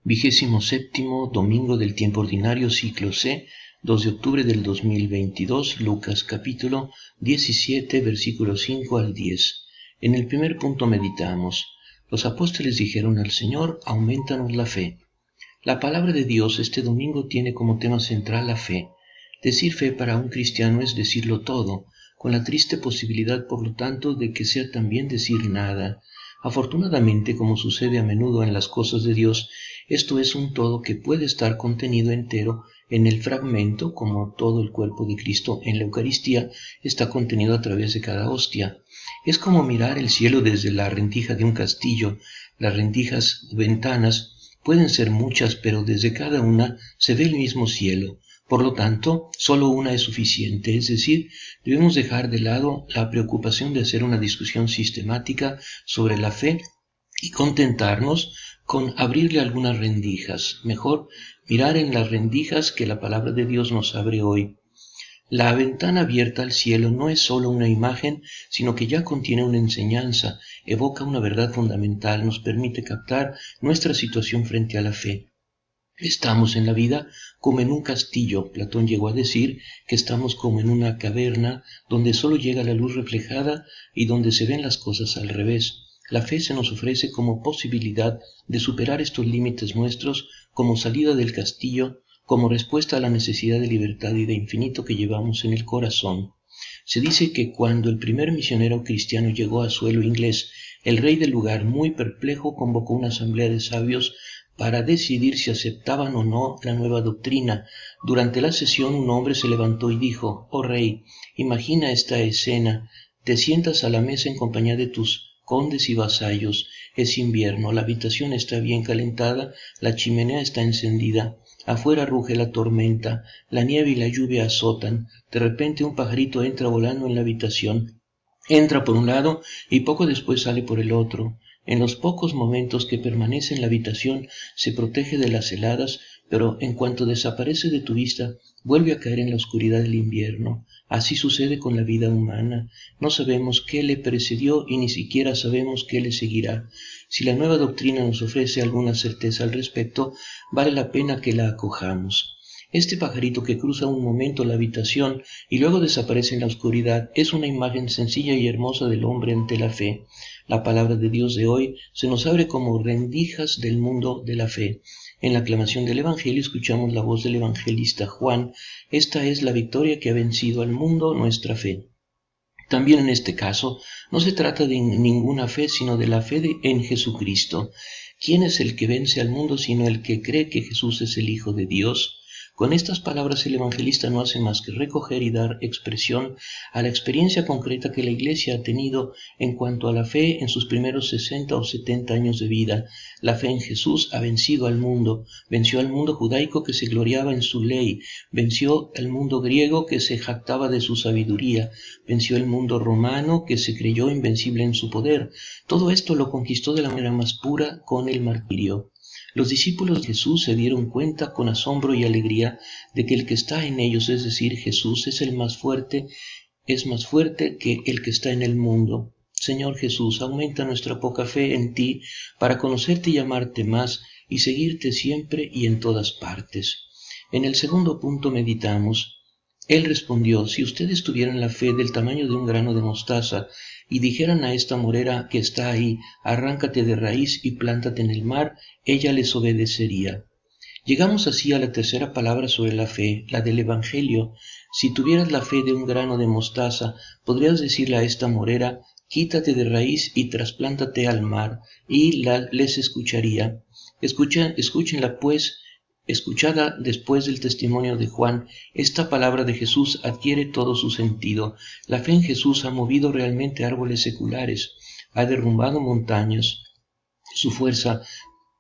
27º domingo del tiempo ordinario, ciclo C, 2 de octubre del 2022, Lucas capítulo 17, versículos 5 al 10. En el primer punto meditamos: los apóstoles dijeron al Señor, aumentanos la fe. La palabra de Dios este domingo tiene como tema central la fe. Decir fe para un cristiano es decirlo todo, con la triste posibilidad, por lo tanto, de que sea también decir nada. Afortunadamente, como sucede a menudo en las cosas de Dios, esto es un todo que puede estar contenido entero en el fragmento, como todo el cuerpo de Cristo en la Eucaristía está contenido a través de cada hostia. Es como mirar el cielo desde la rendija de un castillo. Las rendijas, ventanas, pueden ser muchas, pero desde cada una se ve el mismo cielo. Por lo tanto, solo una es suficiente, es decir, debemos dejar de lado la preocupación de hacer una discusión sistemática sobre la fe y contentarnos con abrirle algunas rendijas. Mejor mirar en las rendijas que la palabra de Dios nos abre hoy. La ventana abierta al cielo no es solo una imagen, sino que ya contiene una enseñanza, evoca una verdad fundamental, nos permite captar nuestra situación frente a la fe. Estamos en la vida como en un castillo. Platón llegó a decir que estamos como en una caverna donde solo llega la luz reflejada y donde se ven las cosas al revés. La fe se nos ofrece como posibilidad de superar estos límites nuestros, como salida del castillo, como respuesta a la necesidad de libertad y de infinito que llevamos en el corazón. Se dice que cuando el primer misionero cristiano llegó a suelo inglés, el rey del lugar, muy perplejo, convocó una asamblea de sabios para decidir si aceptaban o no la nueva doctrina. Durante la sesión un hombre se levantó y dijo: «Oh rey, imagina esta escena. Te sientas a la mesa en compañía de tus condes y vasallos. Es invierno, la habitación está bien calentada, la chimenea está encendida. Afuera ruge la tormenta, la nieve y la lluvia azotan. De repente un pajarito entra volando en la habitación. Entra por un lado y poco después sale por el otro. En los pocos momentos que permanece en la habitación se protege de las heladas, pero en cuanto desaparece de tu vista, vuelve a caer en la oscuridad del invierno. Así sucede con la vida humana. No sabemos qué le precedió y ni siquiera sabemos qué le seguirá. Si la nueva doctrina nos ofrece alguna certeza al respecto, vale la pena que la acojamos. Este pajarito que cruza un momento la habitación y luego desaparece en la oscuridad es una imagen sencilla y hermosa del hombre ante la fe. La palabra de Dios de hoy se nos abre como rendijas del mundo de la fe. En la aclamación del Evangelio escuchamos la voz del evangelista Juan: «Esta es la victoria que ha vencido al mundo, nuestra fe». También en este caso no se trata de ninguna fe, sino de la fe en Jesucristo. ¿Quién es el que vence al mundo sino el que cree que Jesús es el Hijo de Dios? Con estas palabras el evangelista no hace más que recoger y dar expresión a la experiencia concreta que la Iglesia ha tenido en cuanto a la fe en sus primeros 60 o 70 años de vida. La fe en Jesús ha vencido al mundo, venció al mundo judaico que se gloriaba en su ley, venció al mundo griego que se jactaba de su sabiduría, venció el mundo romano que se creyó invencible en su poder. Todo esto lo conquistó de la manera más pura con el martirio. Los discípulos de Jesús se dieron cuenta con asombro y alegría de que el que está en ellos, es decir, Jesús, es más fuerte que el que está en el mundo. Señor Jesús, aumenta nuestra poca fe en ti para conocerte y amarte más y seguirte siempre y en todas partes. En el segundo punto meditamos: Él respondió: si ustedes tuvieran la fe del tamaño de un grano de mostaza y dijeran a esta morera que está ahí: arráncate de raíz y plántate en el mar, ella les obedecería. Llegamos así a la tercera palabra sobre la fe, la del Evangelio. Si tuvieras la fe de un grano de mostaza, podrías decirle a esta morera: quítate de raíz y trasplántate al mar, y les escucharía. Escúchenla pues. Escuchada después del testimonio de Juan, esta palabra de Jesús adquiere todo su sentido. La fe en Jesús ha movido realmente árboles seculares, ha derrumbado montañas. Su fuerza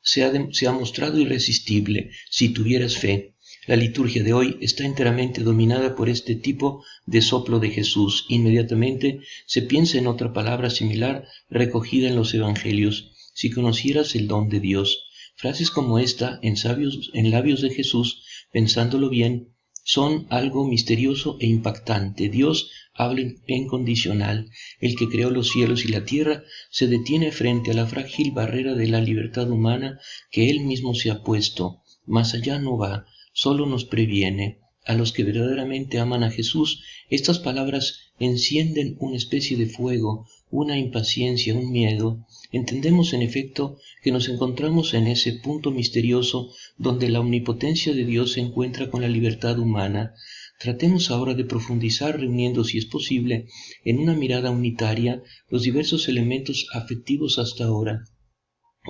se ha mostrado irresistible. Si tuvieras fe. La liturgia de hoy está enteramente dominada por este tipo de soplo de Jesús. Inmediatamente se piensa en otra palabra similar recogida en los evangelios: si conocieras el don de Dios. Frases como esta, en labios de Jesús, pensándolo bien, son algo misterioso e impactante. Dios habla en condicional. El que creó los cielos y la tierra se detiene frente a la frágil barrera de la libertad humana que él mismo se ha puesto. Más allá no va, solo nos previene. A los que verdaderamente aman a Jesús, estas palabras encienden una especie de fuego, una impaciencia, un miedo. Entendemos en efecto que nos encontramos en ese punto misterioso donde la omnipotencia de Dios se encuentra con la libertad humana. Tratemos ahora de profundizar, reuniendo, si es posible, en una mirada unitaria los diversos elementos afectivos hasta ahora.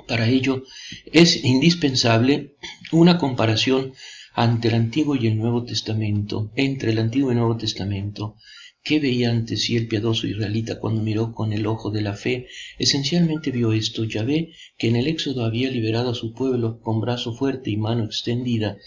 Para ello es indispensable una comparación entre el Antiguo y el Nuevo Testamento. ¿Qué veía ante sí el piadoso israelita cuando miró con el ojo de la fe? Esencialmente vio esto: Yahvé, que en el Éxodo había liberado a su pueblo con brazo fuerte y mano extendida.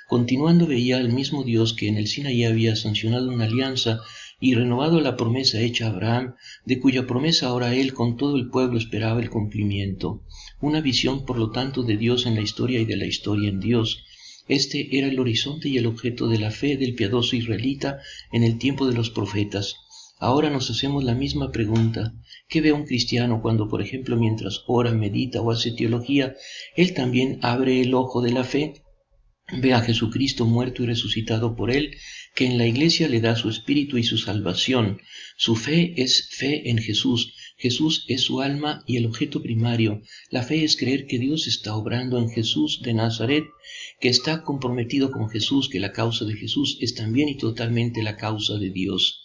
Continuando veía al mismo Dios que en el Sinaí había sancionado una alianza y renovado la promesa hecha a Abraham, de cuya promesa ahora él con todo el pueblo esperaba el cumplimiento. Una visión, por lo tanto, de Dios en la historia y de la historia en Dios. Este era el horizonte y el objeto de la fe del piadoso israelita en el tiempo de los profetas. Ahora nos hacemos la misma pregunta. ¿Qué ve un cristiano cuando, por ejemplo, mientras ora, medita o hace teología, él también abre el ojo de la fe? Ve a Jesucristo muerto y resucitado por él, que en la Iglesia le da su espíritu y su salvación. Su fe es fe en Jesús. Jesús es su alma y el objeto primario. La fe es creer que Dios está obrando en Jesús de Nazaret, que está comprometido con Jesús, que la causa de Jesús es también y totalmente la causa de Dios.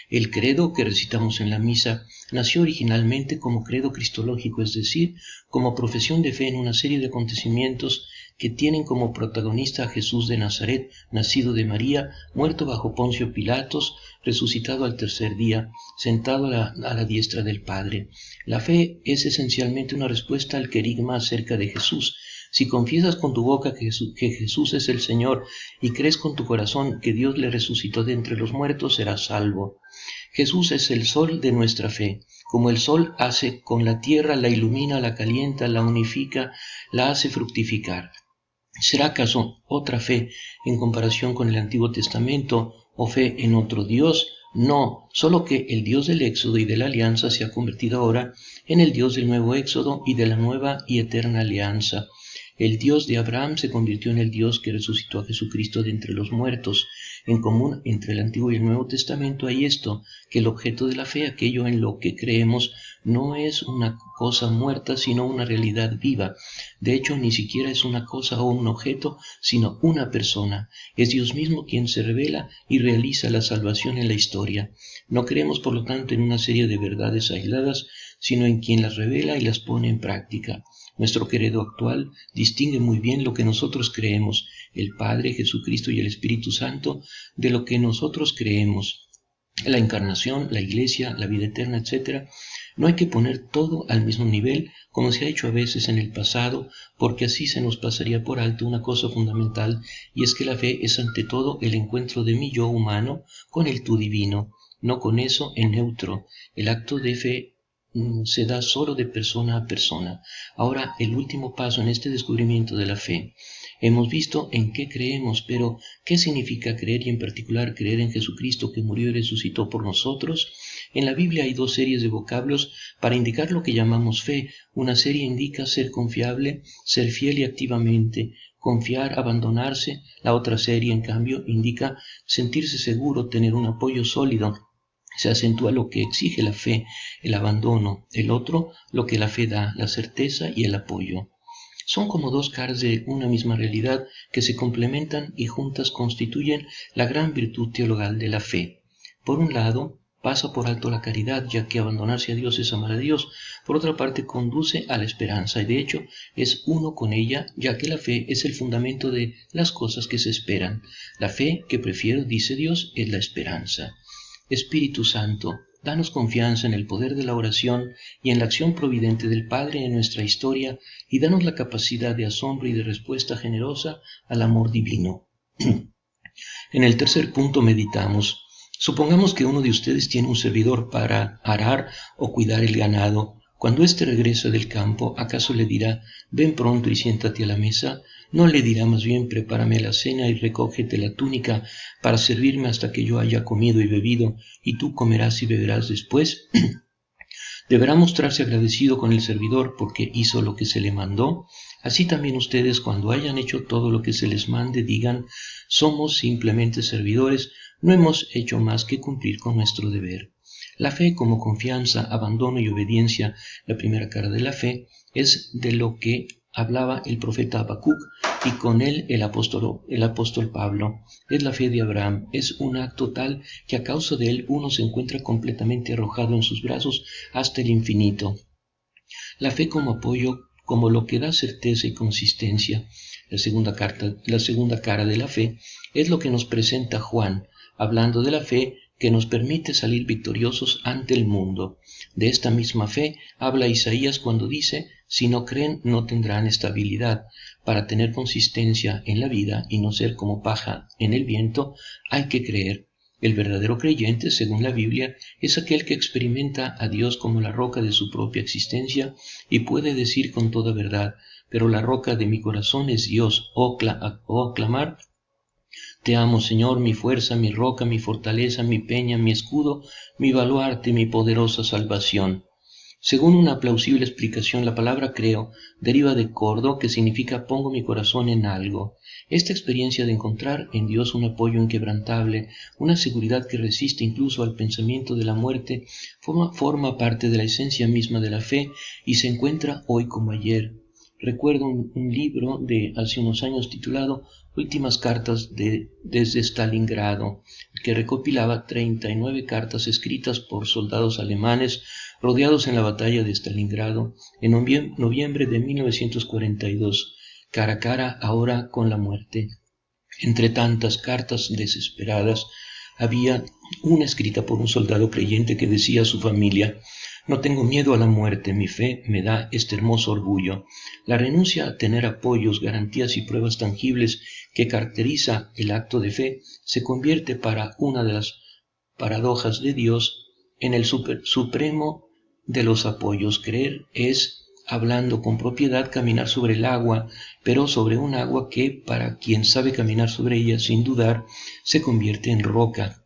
El credo que recitamos en la misa nació originalmente como credo cristológico, es decir, como profesión de fe en una serie de acontecimientos que tienen como protagonista a Jesús de Nazaret, nacido de María, muerto bajo Poncio Pilatos, resucitado al tercer día, sentado a la diestra del Padre. La fe es esencialmente una respuesta al querigma acerca de Jesús. Si confiesas con tu boca que Jesús es el Señor y crees con tu corazón que Dios le resucitó de entre los muertos, serás salvo. Jesús es el sol de nuestra fe. Como el sol hace con la tierra, la ilumina, la calienta, la unifica, la hace fructificar. ¿Será acaso otra fe en comparación con el Antiguo Testamento o fe en otro Dios? No, solo que el Dios del Éxodo y de la Alianza se ha convertido ahora en el Dios del nuevo Éxodo y de la nueva y eterna Alianza. El Dios de Abraham se convirtió en el Dios que resucitó a Jesucristo de entre los muertos. En común entre el Antiguo y el Nuevo Testamento hay esto, que el objeto de la fe, aquello en lo que creemos, no es una cosa muerta, sino una realidad viva. De hecho, ni siquiera es una cosa o un objeto, sino una persona. Es Dios mismo quien se revela y realiza la salvación en la historia. No creemos, por lo tanto, en una serie de verdades aisladas, sino en quien las revela y las pone en práctica. Nuestro credo actual distingue muy bien lo que nosotros creemos, el Padre, Jesucristo y el Espíritu Santo, de lo que nosotros creemos, la encarnación, la Iglesia, la vida eterna, etc. No hay que poner todo al mismo nivel, como se ha hecho a veces en el pasado, porque así se nos pasaría por alto una cosa fundamental, y es que la fe es ante todo el encuentro de mi yo humano con el tú divino, no con eso en neutro. El acto de fe se da solo de persona a persona. Ahora, el último paso en este descubrimiento de la fe. Hemos visto en qué creemos, pero ¿qué significa creer y en particular creer en Jesucristo que murió y resucitó por nosotros? En la Biblia hay dos series de vocablos para indicar lo que llamamos fe. Una serie indica ser confiable, ser fiel y activamente, confiar, abandonarse. La otra serie, en cambio, indica sentirse seguro, tener un apoyo sólido. Se acentúa lo que exige la fe, el abandono; el otro, lo que la fe da, la certeza y el apoyo. Son como dos caras de una misma realidad que se complementan y juntas constituyen la gran virtud teologal de la fe. Por un lado, pasa por alto la caridad, ya que abandonarse a Dios es amar a Dios. Por otra parte, conduce a la esperanza y de hecho es uno con ella, ya que la fe es el fundamento de las cosas que se esperan. La fe que prefiero, dice Dios, es la esperanza. Espíritu Santo, danos confianza en el poder de la oración y en la acción providente del Padre en nuestra historia y danos la capacidad de asombro y de respuesta generosa al amor divino. En el tercer punto meditamos. Supongamos que uno de ustedes tiene un servidor para arar o cuidar el ganado. Cuando éste regresa del campo, ¿acaso le dirá, ven pronto y siéntate a la mesa? ¿No le dirá más bien, prepárame la cena y recógete la túnica para servirme hasta que yo haya comido y bebido, y tú comerás y beberás después? Deberá mostrarse agradecido con el servidor porque hizo lo que se le mandó. Así también ustedes, cuando hayan hecho todo lo que se les mande, digan, somos simplemente servidores, no hemos hecho más que cumplir con nuestro deber. La fe como confianza, abandono y obediencia, la primera cara de la fe, es de lo que hablaba el profeta Habacuc y con él el apóstol Pablo. Es la fe de Abraham, es un acto tal que a causa de él uno se encuentra completamente arrojado en sus brazos hasta el infinito. La fe como apoyo, como lo que da certeza y consistencia. La segunda cara de la fe es lo que nos presenta Juan, hablando de la fe que nos permite salir victoriosos ante el mundo. De esta misma fe habla Isaías cuando dice, si no creen no tendrán estabilidad. Para tener consistencia en la vida y no ser como paja en el viento, hay que creer. El verdadero creyente, según la Biblia, es aquel que experimenta a Dios como la roca de su propia existencia y puede decir con toda verdad, pero la roca de mi corazón es Dios, o clamar, te amo, Señor, mi fuerza, mi roca, mi fortaleza, mi peña, mi escudo, mi baluarte, mi poderosa salvación. Según una plausible explicación, la palabra creo deriva de cordo, que significa pongo mi corazón en algo. Esta experiencia de encontrar en Dios un apoyo inquebrantable, una seguridad que resiste incluso al pensamiento de la muerte, forma parte de la esencia misma de la fe y se encuentra hoy como ayer. Recuerdo un libro de hace unos años titulado Últimas cartas desde Stalingrado, que recopilaba 39 cartas escritas por soldados alemanes rodeados en la batalla de Stalingrado en noviembre de 1942, cara a cara ahora con la muerte. Entre tantas cartas desesperadas, había una escrita por un soldado creyente que decía a su familia, no tengo miedo a la muerte, mi fe me da este hermoso orgullo. La renuncia a tener apoyos, garantías y pruebas tangibles que caracteriza el acto de fe se convierte para una de las paradojas de Dios en el supremo de los apoyos. Creer es, hablando con propiedad, caminar sobre el agua, pero sobre un agua que, para quien sabe caminar sobre ella sin dudar, se convierte en roca.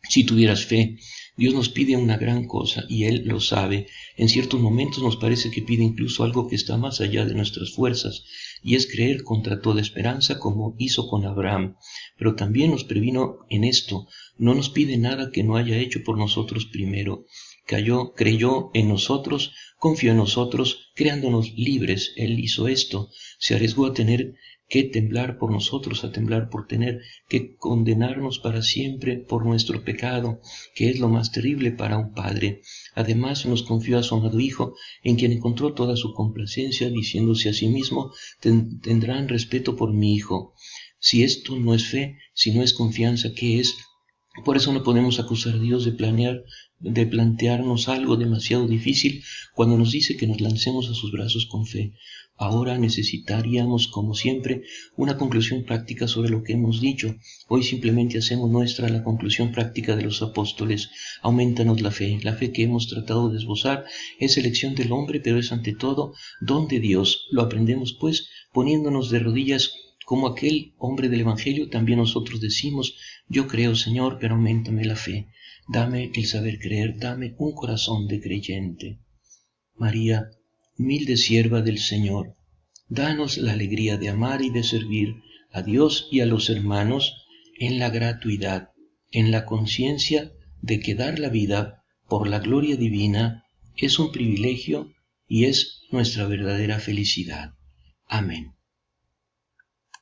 Si tuvieras fe, Dios nos pide una gran cosa y Él lo sabe. En ciertos momentos nos parece que pide incluso algo que está más allá de nuestras fuerzas, y es creer contra toda esperanza como hizo con Abraham. Pero también nos previno en esto, no nos pide nada que no haya hecho por nosotros primero. Creyó en nosotros, confió en nosotros, creándonos libres. Él hizo esto, se arriesgó a tener que temblar por nosotros, a temblar por tener que condenarnos para siempre por nuestro pecado, que es lo más terrible para un padre. Además nos confió a su amado Hijo, en quien encontró toda su complacencia, diciéndose a sí mismo, tendrán respeto por mi Hijo. Si esto no es fe, si no es confianza, ¿qué es? Por eso no podemos acusar a Dios de plantearnos algo demasiado difícil cuando nos dice que nos lancemos a sus brazos con fe. Ahora necesitaríamos, como siempre, una conclusión práctica sobre lo que hemos dicho. Hoy simplemente hacemos nuestra la conclusión práctica de los apóstoles. Aumentanos la fe. La fe que hemos tratado de esbozar es elección del hombre, pero es ante todo don de Dios. Lo aprendemos, pues, poniéndonos de rodillas como aquel hombre del Evangelio. También nosotros decimos, yo creo, Señor, pero auméntame la fe. Dame el saber creer, dame un corazón de creyente. María, humilde sierva del Señor, danos la alegría de amar y de servir a Dios y a los hermanos en la gratuidad, en la conciencia de que dar la vida por la gloria divina es un privilegio y es nuestra verdadera felicidad. Amén.